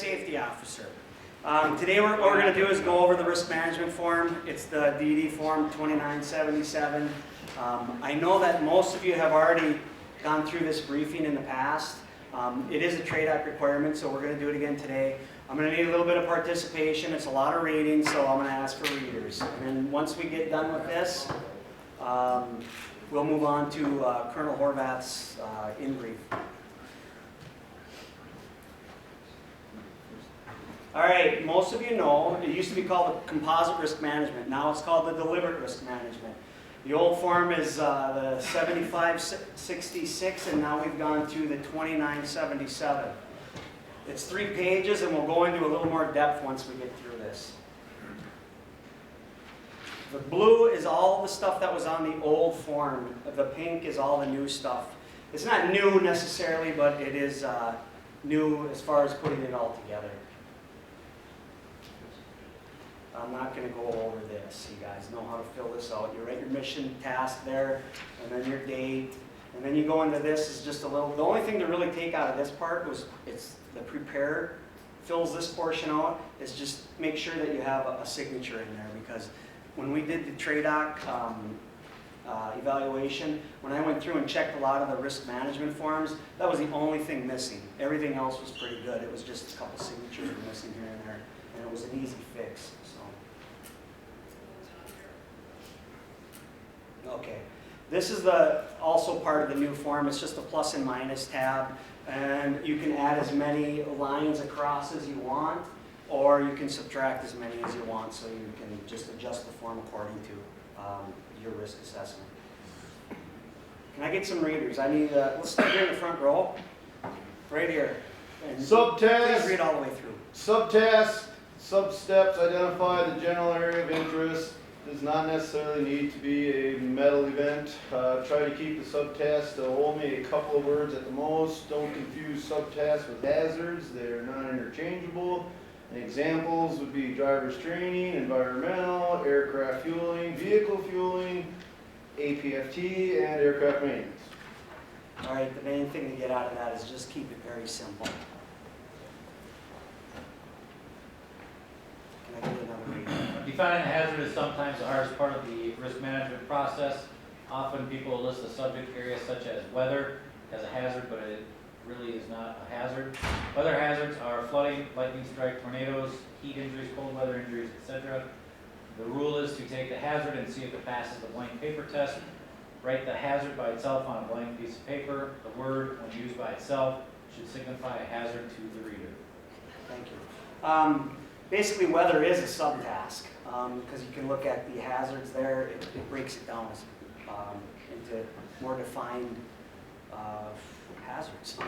Safety Officer. Today what we're going to do is go over the risk management form. It's the DD form 2977. I know that most of you have already gone through this briefing in the past. It is a Trade Act requirement, so we're going to do it again today. I'm going to need a little bit of participation. It's a lot of reading, so I'm going to ask for readers. And then once we get done with this, we'll move on to Colonel Horvath's in brief. All right, most of you know, it used to be called the composite risk management. Now it's called the deliberate risk management. The old form is the 7566, and now we've gone to the 2977. It's 3 pages, and we'll go into a little more depth once we get through this. The blue is all the stuff that was on the old form. The pink is all the new stuff. It's not new necessarily, but it is new as far as putting it all together. I'm not going to go over this. You guys know how to fill this out. You write your mission task there, and then your date, and then you go into this is just a little. The only thing to really take out of this part was it's the prepare fills this portion out. Is just make sure that you have a signature in there, because when we did the TRADOC evaluation, when I went through and checked a lot of the risk management forms, that was the only thing missing. Everything else was pretty good. It was just a couple signatures were missing here and there, and it was an easy fix. Okay, this is also part of the new form. It's just a plus and minus tab, and you can add as many lines across as you want, or you can subtract as many as you want, so you can just adjust the form according to your risk assessment. Can I get some readers? I need, let's start here in the front row, right here. And subtask, please read all the way through. Subtask, substeps identify the general area of interest. Does not necessarily need to be a metal event. Try to keep the subtasks to only a couple of words at the most. Don't confuse subtasks with hazards. They're not interchangeable. And examples would be driver's training, environmental, aircraft fueling, vehicle fueling, APFT, and aircraft maintenance. All right, the main thing to get out of that is just keep it very simple. Can I get another reading? Defining a hazard is sometimes the hardest part of the risk management process. Often people list a subject area such as weather as a hazard, but it really is not a hazard. Weather hazards are flooding, lightning strike, tornadoes, heat injuries, cold weather injuries, etc. The rule is to take the hazard and see if it passes the blank paper test. Write the hazard by itself on a blank piece of paper. The word, when used by itself, should signify a hazard to the reader. Thank you. Basically, weather is a subtask, because you can look at the hazards there. It breaks it down into more defined hazards.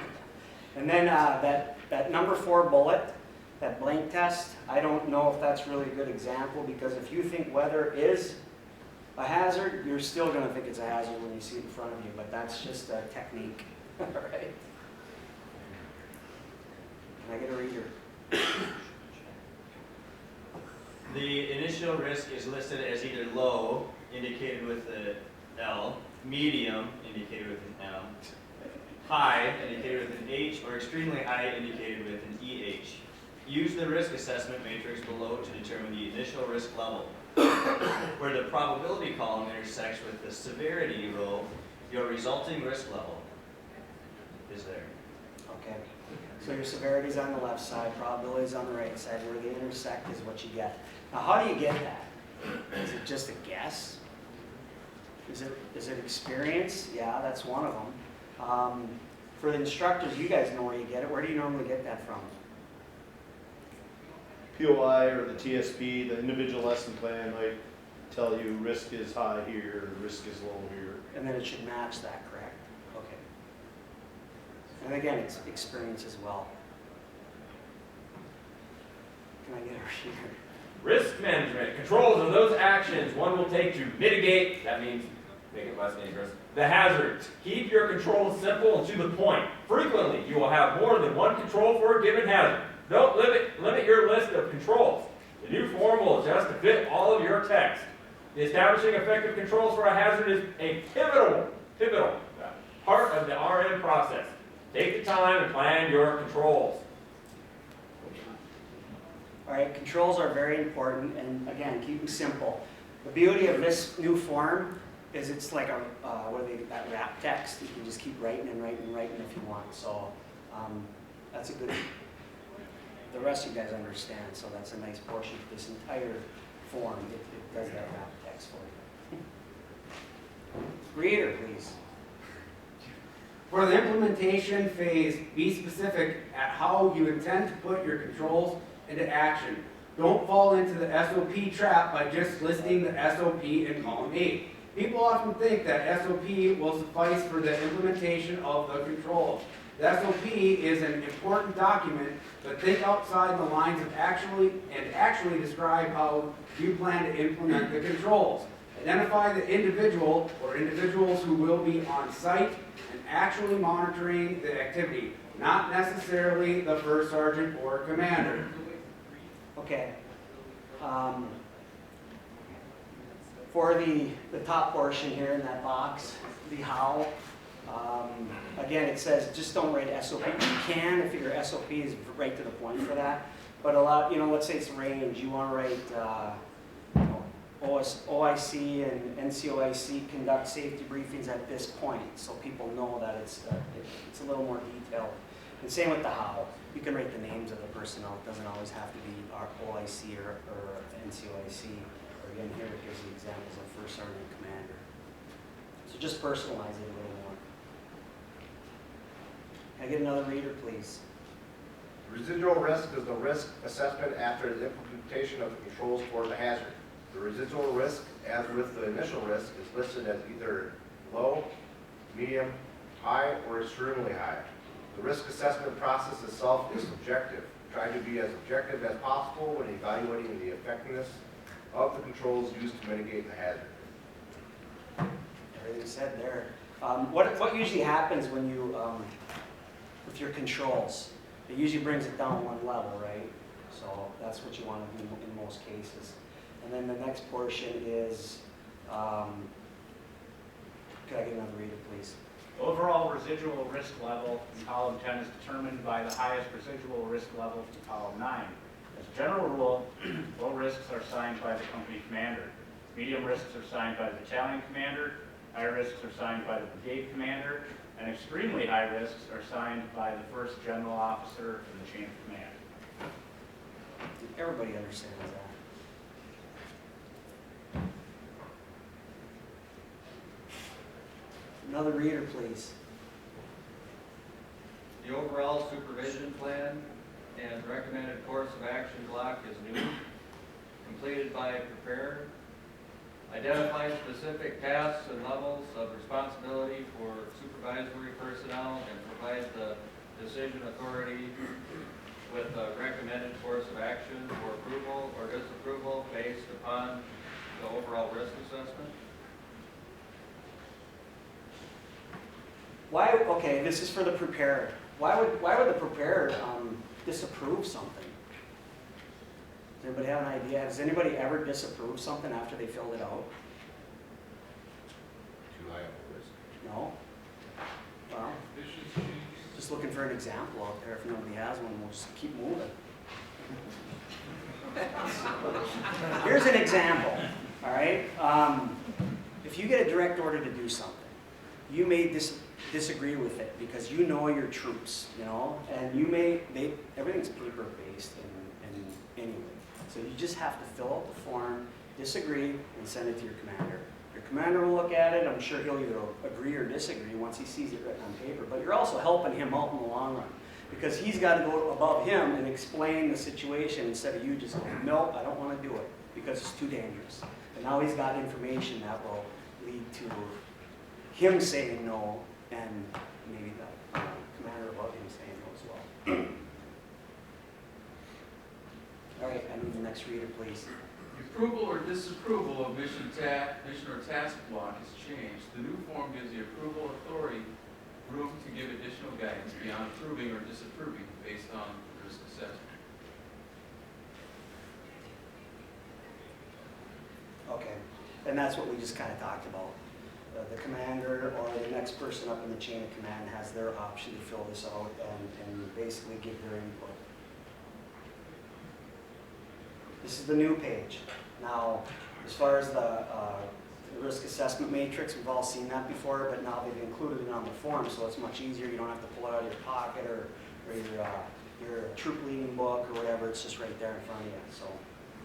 And then that number 4 bullet, that blank test, I don't know if that's really a good example, because if you think weather is a hazard, you're still going to think it's a hazard when you see it in front of you, but that's just a technique. All right. Can I get a reader? The initial risk is listed as either low, indicated with the L, medium, indicated with an M, high, indicated with an H, or extremely high, indicated with an EH. Use the risk assessment matrix below to determine the initial risk level. Where the probability column intersects with the severity row, your resulting risk level is there. Okay. So your severity is on the left side, probability is on the right side. Where they intersect is what you get. Now, how do you get that? Is it just a guess? Is it experience? Yeah, that's one of them. For the instructors, you guys know where you get it. Where do you normally get that from? POI or the TSP, the individual lesson plan, might tell you risk is high here, risk is low here. And then it should match that, correct? Okay. And again, it's experience as well. Can I get a reader? Risk management. Controls are those actions one will take to mitigate, that means make it less dangerous, the hazards. Keep your controls simple and to the point. Frequently, you will have more than one control for a given hazard. Don't limit your list of controls. The new form will adjust to fit all of your text. The establishing effective controls for a hazard is a pivotal part of the RM process. Take the time and plan your controls. All right, controls are very important, and again, keep them simple. The beauty of this new form is it's like a, that wrap text. You can just keep writing and writing and writing if you want. So that's a good, the rest of you guys understand, so that's a nice portion of this entire form. It does that wrap text for you. Reader, please. For the implementation phase, be specific at how you intend to put your controls into action. Don't fall into the SOP trap by just listing the SOP in column 8. People often think that SOP will suffice for the implementation of the controls. The SOP is an important document, but think outside the lines of actually describe how you plan to implement the controls. Identify the individual or individuals who will be on site and actually monitoring the activity, not necessarily the first sergeant or commander. Okay. For the top portion here in that box, the how, again, it says just don't write SOP. You can if your SOP is right to the point for that. But a lot, let's say it's range, you want to write OIC and NCOIC conduct safety briefings at this point, so people know that it's a little more detailed. And same with the how. You can write the names of the personnel. It doesn't always have to be our OIC or NCOIC. Or again, here it gives you examples of first sergeant and commander. So just personalize it a little more. Can I get another reader, please? Residual risk is the risk assessment after the implementation of the controls toward the hazard. The residual risk, as with the initial risk, is listed as either low, medium, high, or extremely high. The risk assessment process itself is subjective. Try to be as objective as possible when evaluating the effectiveness of the controls used to mitigate the hazard. Everything said there. What usually happens when you, with your controls? It usually brings it down one level, right? So that's what you want to do in most cases. And then the next portion is, could I get another reader, please? Overall residual risk level in column 10 is determined by the highest residual risk level in column 9. As a general rule, low risks are assigned by the company commander. Medium risks are assigned by the battalion commander. High risks are assigned by the brigade commander. And extremely high risks are assigned by the first general officer in the chain of command. Everybody understands that. Another reader, please. The overall supervision plan and recommended course of action block is new, completed by preparer. Identify specific tasks and levels of responsibility for supervisory personnel and provide the decision authority with a recommended course of action for approval or disapproval based upon the overall risk assessment. Why? Okay, this is for the preparer. Why would the preparer disapprove something? Does anybody have an idea? Has anybody ever disapproved something after they filled it out? Too high of a risk. No? Well, just looking for an example out there. If nobody has one, we'll just keep moving. Here's an example, all right? If you get a direct order to do something, you may disagree with it because you know your troops, and everything's paper-based and anyway. So you just have to fill out the form, disagree, and send it to your commander. Your commander will look at it. I'm sure he'll either agree or disagree once he sees it written on paper, but you're also helping him out in the long run because he's got to go above him and explain the situation instead of you just going, nope, I don't want to do it because it's too dangerous. And now he's got information that will lead to him saying no and maybe the commander above him saying no as well. All right, I need the next reader, please. The approval or disapproval of mission or task block is changed. The new form gives the approval authority room to give additional guidance beyond approving or disapproving based on risk assessment. Okay, and that's what we just kind of talked about. The commander or the next person up in the chain of command has their option to fill this out and basically give their input. This is the new page. Now, as far as the risk assessment matrix, we've all seen that before, but now they've included it on the form, so it's much easier. You don't have to pull it out of your pocket or your troop leading book or whatever. It's just right there in front of you, so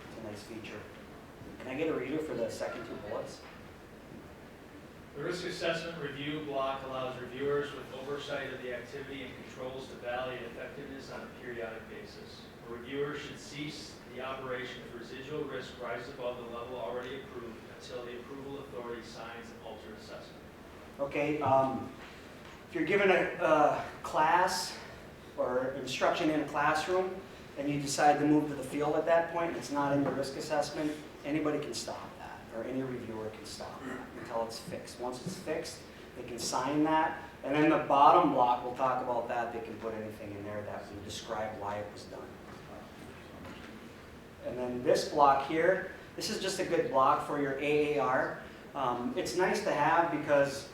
it's a nice feature. Can I get a reader for the second two bullets? The risk assessment review block allows reviewers with oversight of the activity and controls to validate effectiveness on a periodic basis. A reviewer should cease the operation if residual risk rises above the level already approved until the approval authority signs an altered assessment. Okay, if you're given a class or instruction in a classroom and you decide to move to the field at that point, it's not in the risk assessment, anybody can stop that, or any reviewer can stop that until it's fixed. Once it's fixed, they can sign that, and then the bottom block, we'll talk about that, they can put anything in there that will describe why it was done. And then this block here, this is just a good block for your AAR. It's nice to have because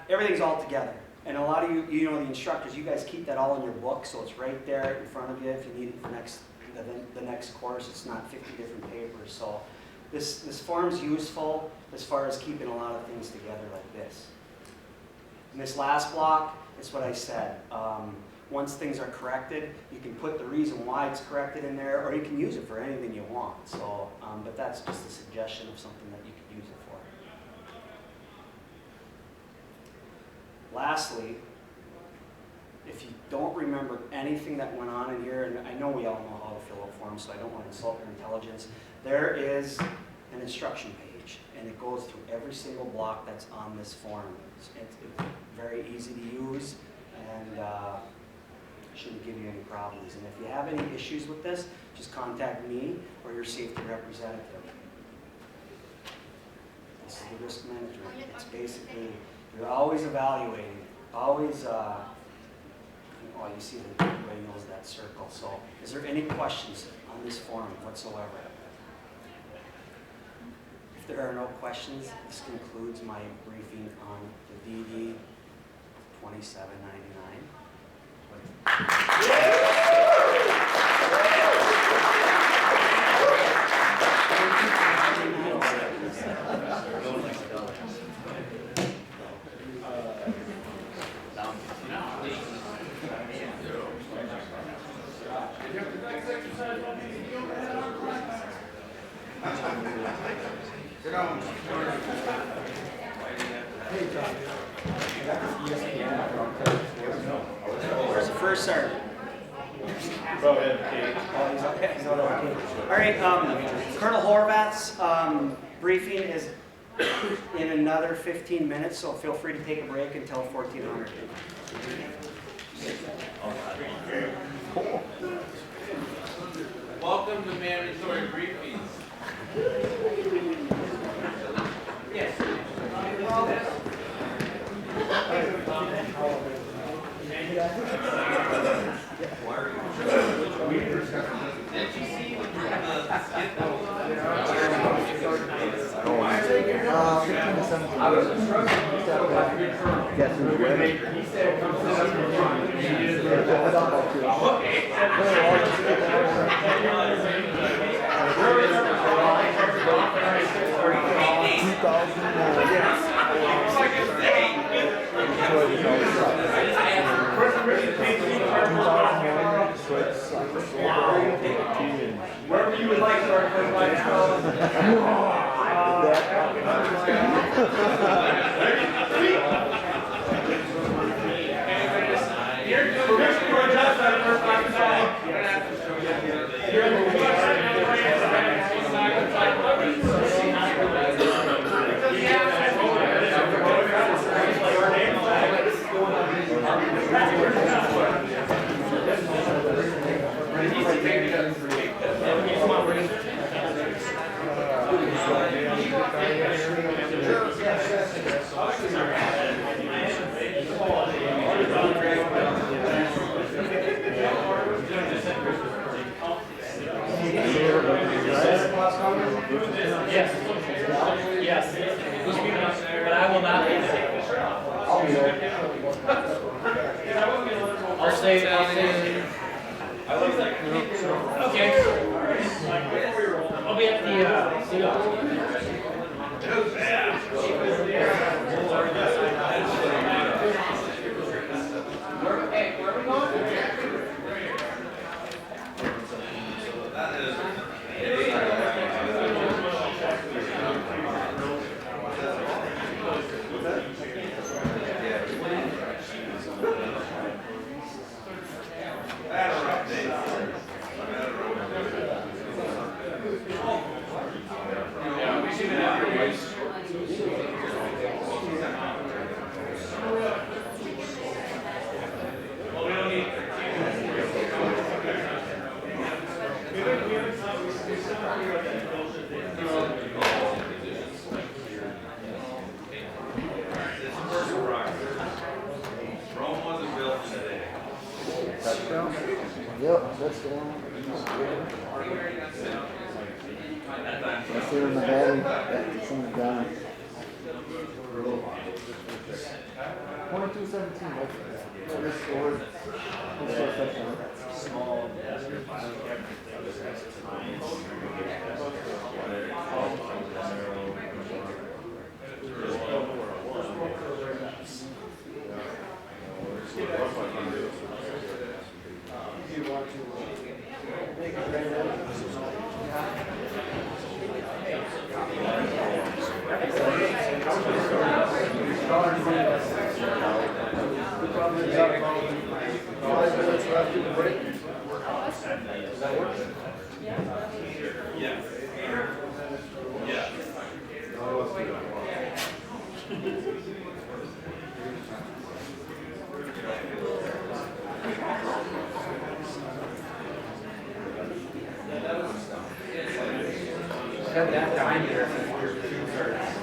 everything's all together. And a lot of you know the instructors, you guys keep that all in your book, so it's right there in front of you if you need it for the next course. It's not 50 different papers. So this form's useful as far as keeping a lot of things together like this. And this last block is what I said. Once things are corrected, you can put the reason why it's corrected in there, or you can use it for anything you want. So, but that's just a suggestion of something that you could use it for. Lastly, if you don't remember anything that went on in here, and I know we all know how to fill out forms, so I don't want to insult your intelligence, there is an instruction page, and it goes through every single block that's on this form. It's very easy to use, and shouldn't give you any problems. And if you have any issues with this, just contact me or your safety representative. This is the risk management. It's basically, you're always evaluating, always, oh, you see that everybody knows that circle. So is there any questions on this form whatsoever? If there are no questions, this concludes my briefing on the DD 2799. Where's the first sergeant? Go ahead, Kate. Oh, he's okay. He's not okay. All right, Colonel Horvath's briefing is in another 15 minutes, so feel free to take a break until 1400. Welcome to mandatory briefings. Yes. Wherever you would like to start, first line. Yes. But I will not be there. I'll stay. Okay. I'll be at the, city hall. Rome wasn't built in a day. Yep, that's the one. That's there in the valley, that's in the ground. 2217, that's restored. Restore section. Small. Cut that diameter since your tubes are.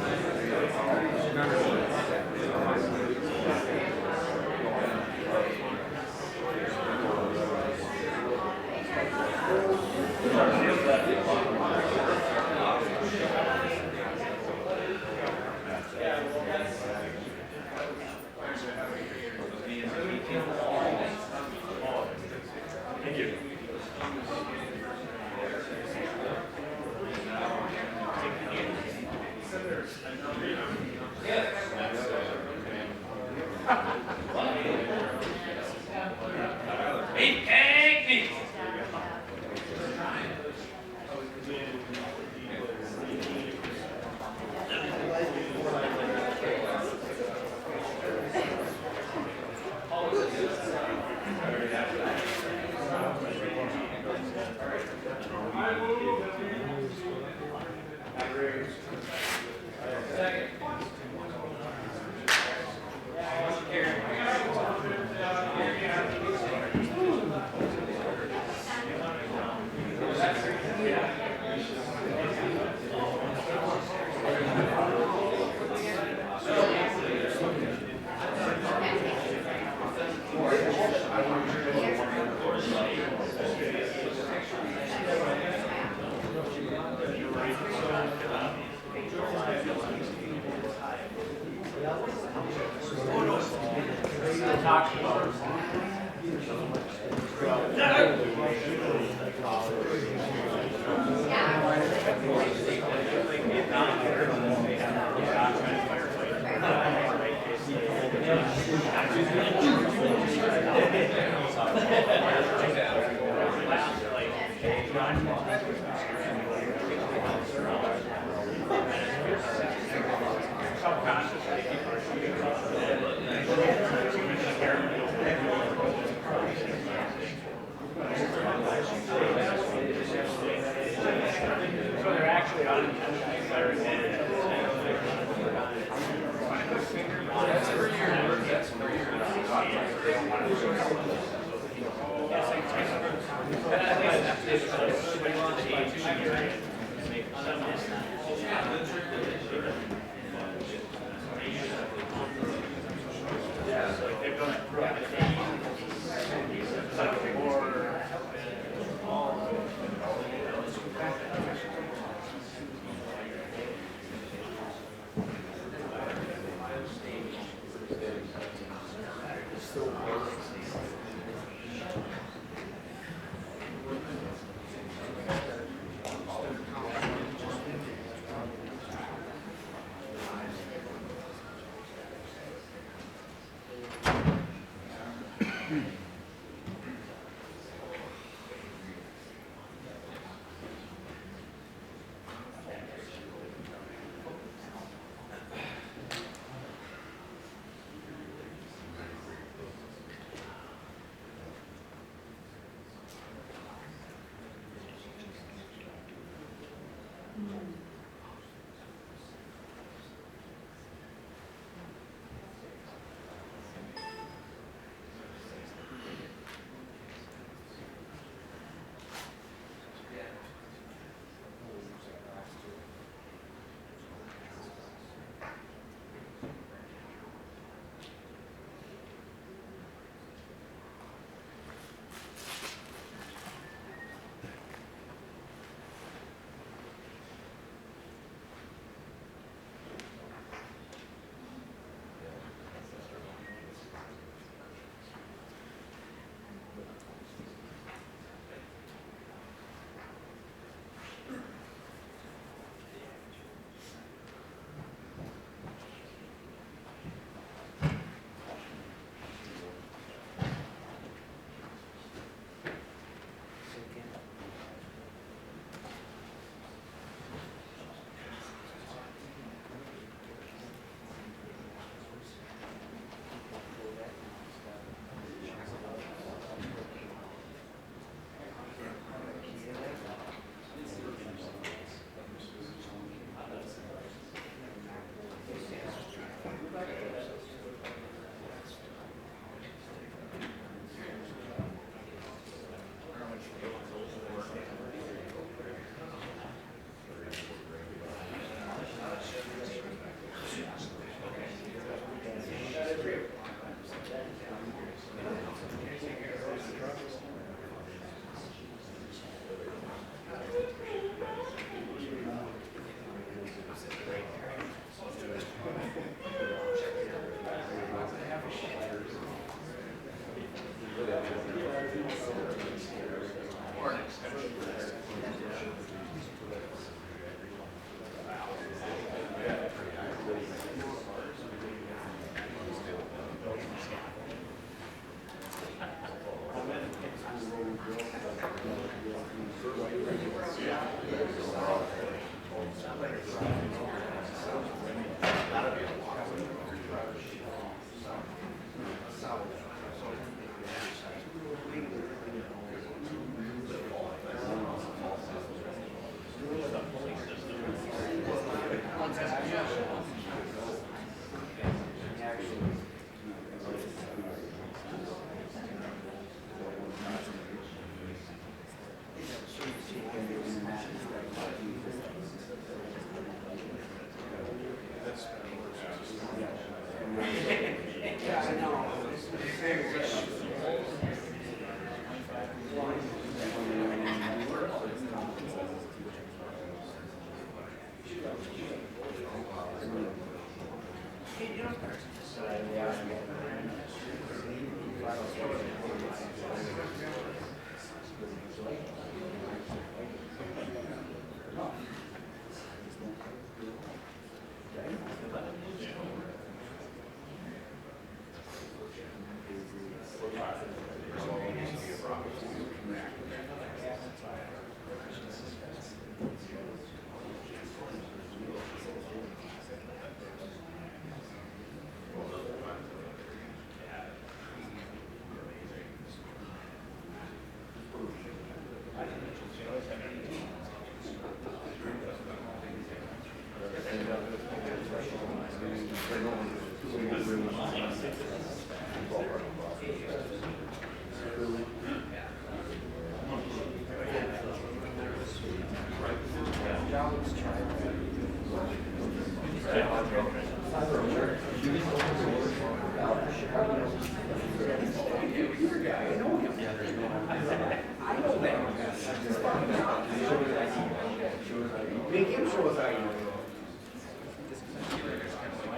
Make him show us how you do it.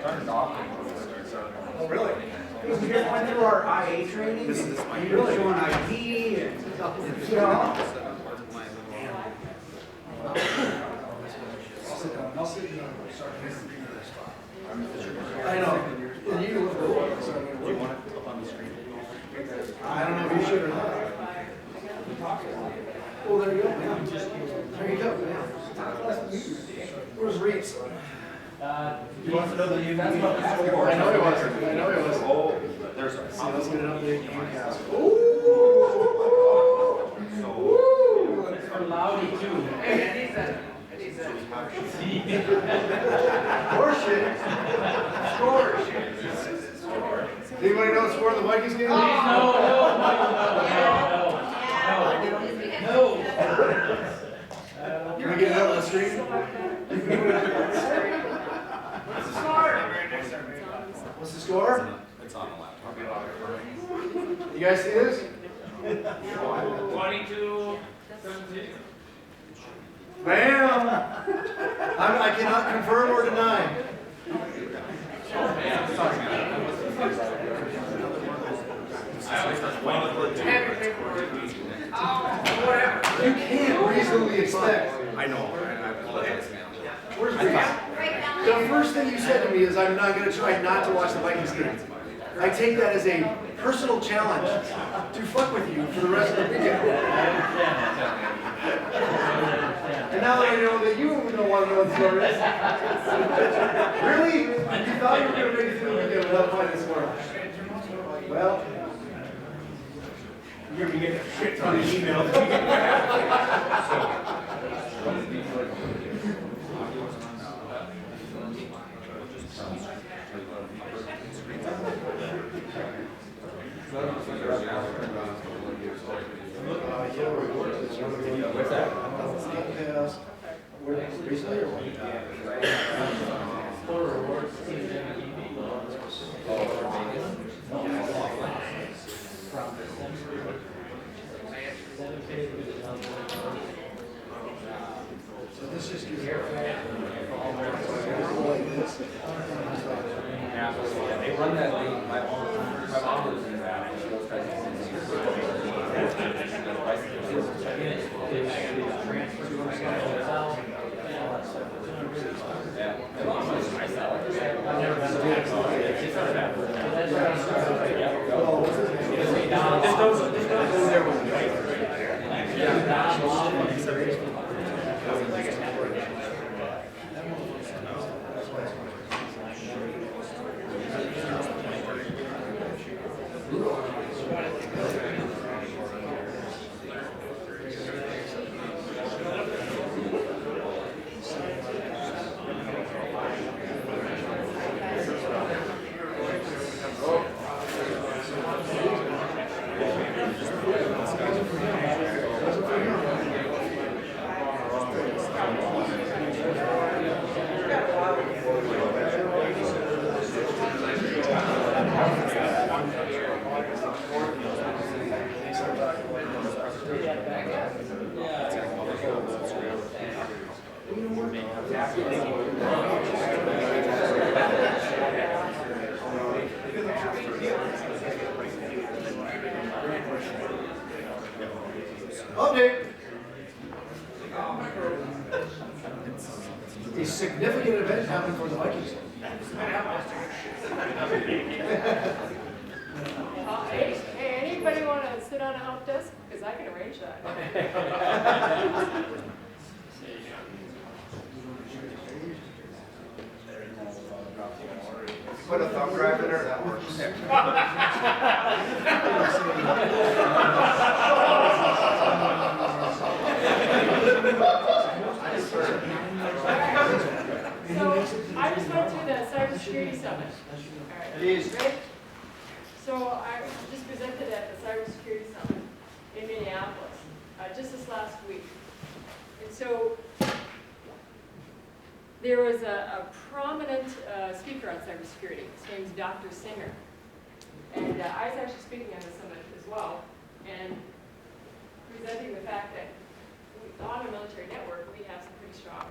Turn it off. Oh, really? Because we just went through our IA training, and you're showing ID and, you know. I know. Do you want it up on the screen? I don't know if you should or not. Well, there you go, man. There you go, man. Where's Reese? You want to know the That's what the score. I know he wasn't. I know he wasn't. Oh, there's a. See, let's get an update. For Loudy too. Horseshit. Score. Anybody know the score of the Vikings game? No. Can we get it up on the screen? What's the score? It's on the laptop. You guys see this? 22-17. Bam! I cannot confirm or deny. You can't reasonably expect. I know. Where's Reese? The first thing you said to me is I'm not going to try not to watch the Vikings game. I take that as a personal challenge to fuck with you for the rest of the weekend. And now that I know that you don't want to know the score is. Really? You thought you were going to make it through the weekend without finding the score? Well, you're going to get a shit ton of emails. What's that? Recently or what? So this is your hair. Yeah, they run that thing. My mom lives in that. And she goes crazy. Update. A significant event happened for the Vikings. Hey, anybody want to sit on a help desk? Because I can arrange that. Put a thumb drive in there, that works. So I just went through the cybersecurity summit. All right, ready? So I just presented at the cybersecurity summit in Minneapolis just this last week. And so there was a prominent speaker on cybersecurity. His name's Dr. Singer. And I was actually speaking at the summit as well, and presenting the fact that on a military network, we have some pretty strong